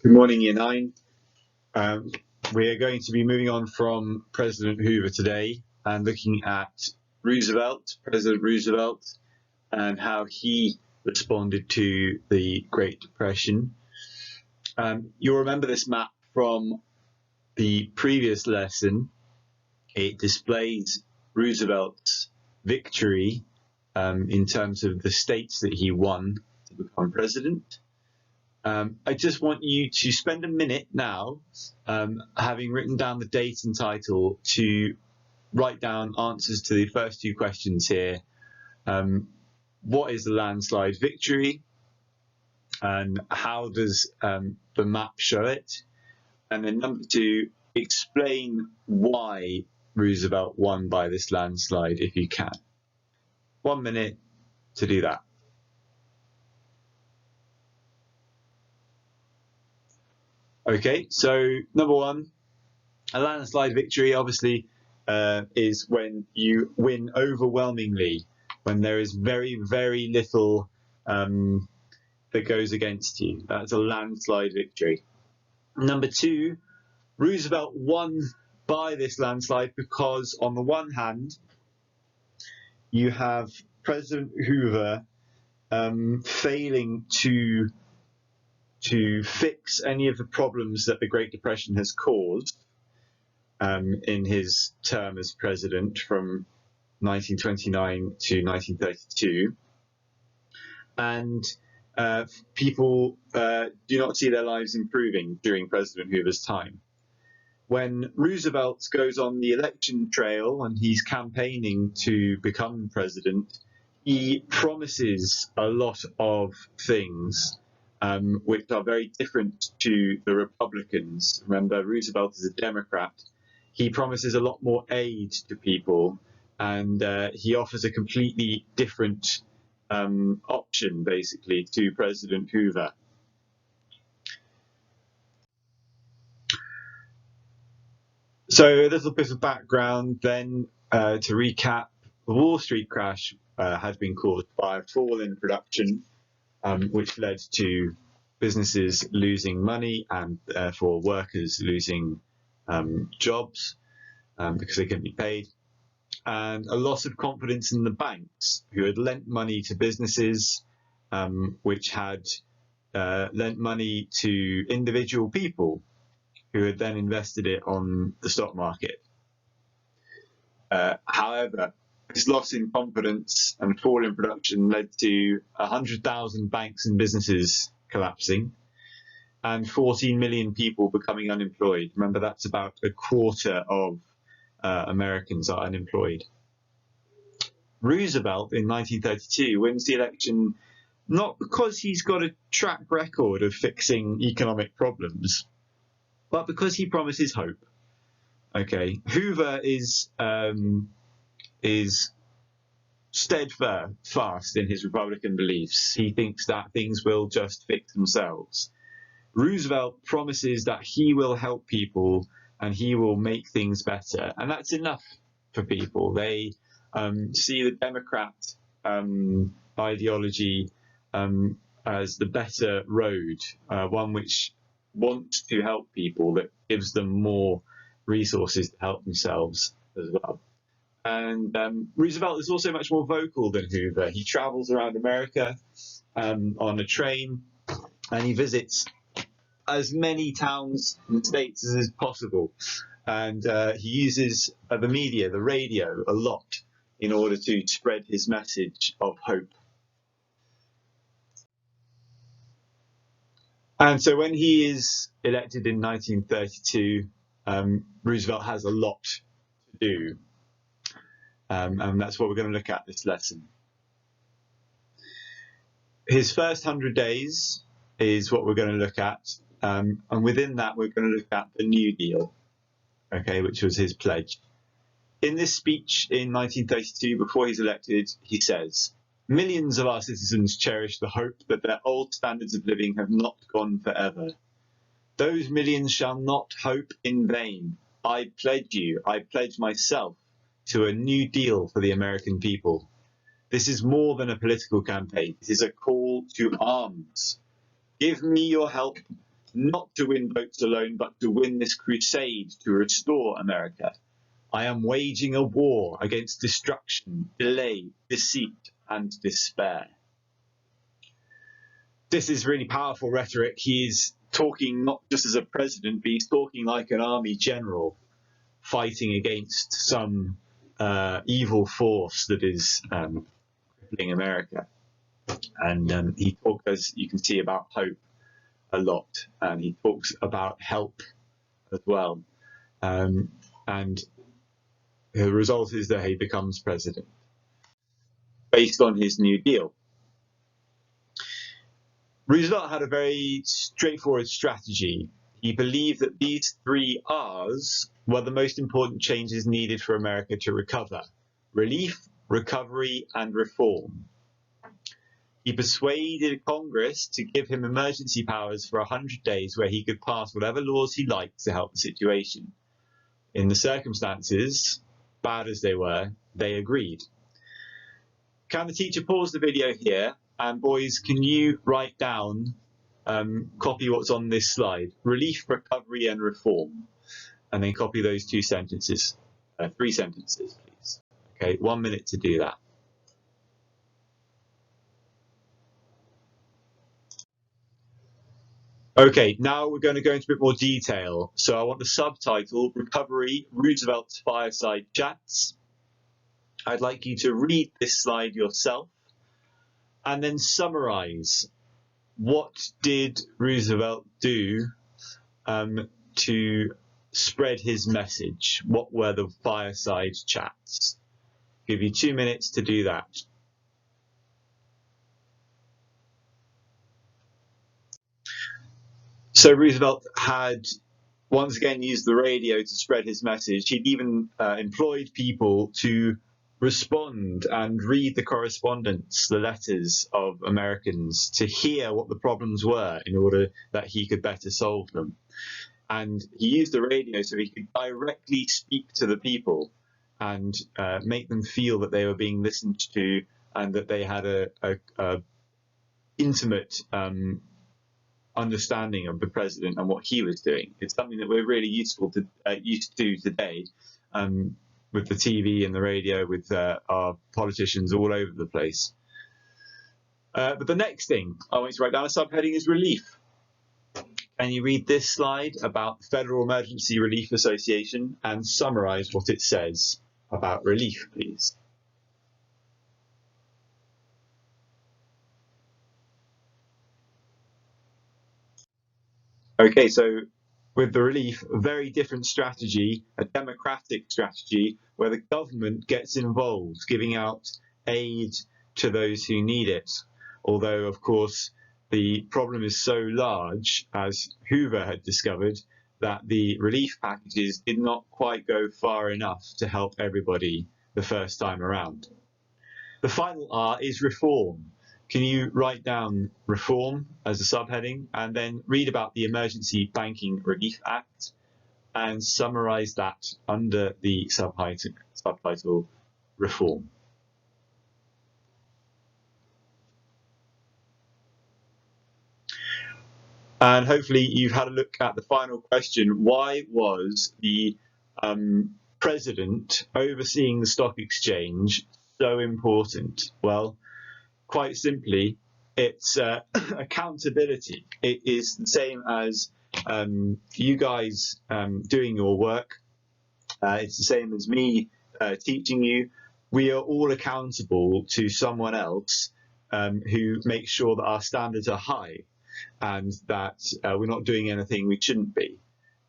Good morning, Year 9. We are going to be moving on from President Hoover today and looking at President Roosevelt, and how he responded to the Great Depression. You'll remember this map from the previous lesson. It displays Roosevelt's victory in terms of the states that he won to become president. I just want you to spend a minute now, having written down the date and title, to write down answers to the first two questions here. What is the landslide victory? And how does the map show it? And then number two, explain why Roosevelt won by this landslide, if you can. 1 minute to do that. Okay, so number one, a landslide victory obviously is when you win overwhelmingly, when there is very, very little that goes against you. That's a landslide victory. Number two, Roosevelt won by this landslide because, on the one hand, you have President Hoover failing to fix any of the problems that the Great Depression has caused in his term as president from 1929 to 1932. And people do not see their lives improving during President Hoover's time. When Roosevelt goes on the election trail and he's campaigning to become president, he promises a lot of things which are very different to the Republicans. Remember, Roosevelt is a Democrat. He promises a lot more aid to people, and he offers a completely different option, basically, to President Hoover. So a little bit of background then, to recap. The Wall Street crash had been caused by a fall in production, which led to businesses losing money and therefore workers losing jobs because they couldn't be paid, and a loss of confidence in the banks, who had lent money to businesses, which had lent money to individual people who had then invested it on the stock market. However, this loss in confidence and fall in production led to 100,000 banks and businesses collapsing and 14 million people becoming unemployed. Remember, that's about a quarter of Americans are unemployed. Roosevelt in 1932 wins the election not because he's got a track record of fixing economic problems, but because he promises hope. Okay, Hoover is steadfast in his Republican beliefs. He thinks that things will just fix themselves. Roosevelt promises that he will help people and he will make things better, and that's enough for people. They see the Democrat ideology as the better road, one which wants to help people, that gives them more resources to help themselves as well. And Roosevelt is also much more vocal than Hoover. He travels around America on a train, and he visits as many towns and states as is possible. And he uses the media, the radio, a lot in order to spread his message of hope. And so when he is elected in 1932, Roosevelt has a lot to do. And that's what we're going to look at this lesson. His first 100 days is what we're going to look at. And within that, we're going to look at the New Deal, okay, which was his pledge. In this speech in 1932, before he's elected, he says, "Millions of our citizens cherish the hope that their old standards of living have not gone forever. Those millions shall not hope in vain. I pledge myself to a new deal for the American people. This is more than a political campaign. It is a call to arms. Give me your help not to win votes alone, but to win this crusade to restore America. I am waging a war against destruction, delay, deceit, and despair. This is really powerful rhetoric. He is talking not just as a president, but he's talking like an army general fighting against some evil force that is crippling America. And he talks, as you can see, about hope a lot, and he talks about help as well. And the result is that he becomes president based on his New Deal. Roosevelt had a very straightforward strategy. He believed that these 3 R's were the most important changes needed for America to recover: relief, recovery, and reform. He persuaded Congress to give him emergency powers for 100 days where he could pass whatever laws he liked to help the situation. In the circumstances, bad as they were, they agreed. Can the teacher pause the video here? And boys, can you write down, copy what's on this slide, relief, recovery, and reform, and then copy those 2 sentences, 3 sentences, please. Okay, 1 minute to do that. Okay, now we're going to go into a bit more detail. So I want the subtitle, Recovery, Roosevelt's Fireside Chats. I'd like you to read this slide yourself and then summarize what did Roosevelt do to spread his message. What were the fireside chats? I'll give you 2 minutes to do that. So Roosevelt had once again used the radio to spread his message. He'd even employed people to respond and read the correspondence, the letters of Americans, to hear what the problems were in order that he could better solve them. And he used the radio so he could directly speak to the people and make them feel that they were being listened to and that they had a intimate understanding of the president and what he was doing. It's something that we're really used to today with the TV and the radio, with our politicians all over the place. But the next thing I want you to write down a subheading is relief. Can you read this slide about the Federal Emergency Relief Association and summarize what it says about relief, please? Okay, so with the relief, a very different strategy, a democratic strategy where the government gets involved, giving out aid to those who need it. Although, of course, the problem is so large, as Hoover had discovered, that the relief packages did not quite go far enough to help everybody the first time around. The final R is reform. Can you write down reform as a subheading and then read about the Emergency Banking Relief Act and summarize that under the subtitle reform? And hopefully you've had a look at the final question. Why was the president overseeing the stock exchange so important? Well, quite simply, it's accountability. It is the same as you guys doing your work. It's the same as me teaching you. We are all accountable to someone else who makes sure that our standards are high and that we're not doing anything we shouldn't be.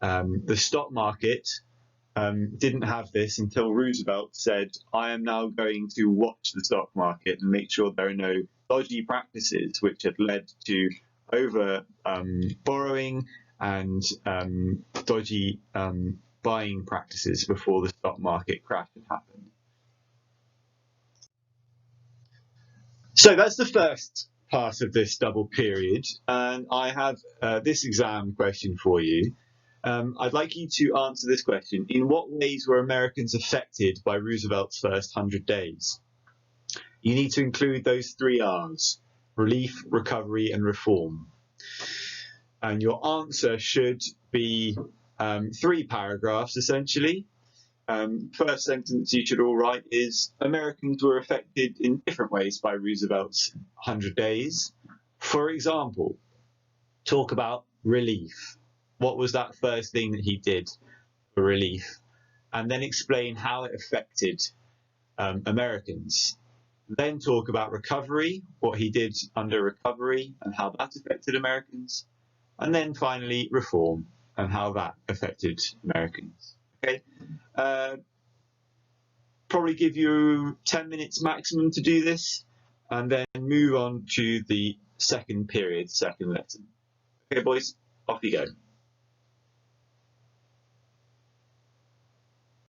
The stock market didn't have this until Roosevelt said, I am now going to watch the stock market and make sure there are no dodgy practices which had led to over borrowing and dodgy buying practices before the stock market crash had happened. So that's the first part of this double period, and I have this exam question for you. I'd like you to answer this question. In what ways were Americans affected by Roosevelt's first 100 days? You need to include those 3 R's: relief, recovery, and reform. And your answer should be 3 paragraphs, essentially. First sentence you should all write is, Americans were affected in different ways by Roosevelt's 100 days. For example, talk about relief. What was that first thing that he did for relief? And then explain how it affected Americans. Then talk about recovery, what he did under recovery and how that affected Americans. And then finally, reform and how that affected Americans. Okay. Probably give you 10 minutes maximum to do this, and then move on to the second period, second lesson. Okay, boys, off you go.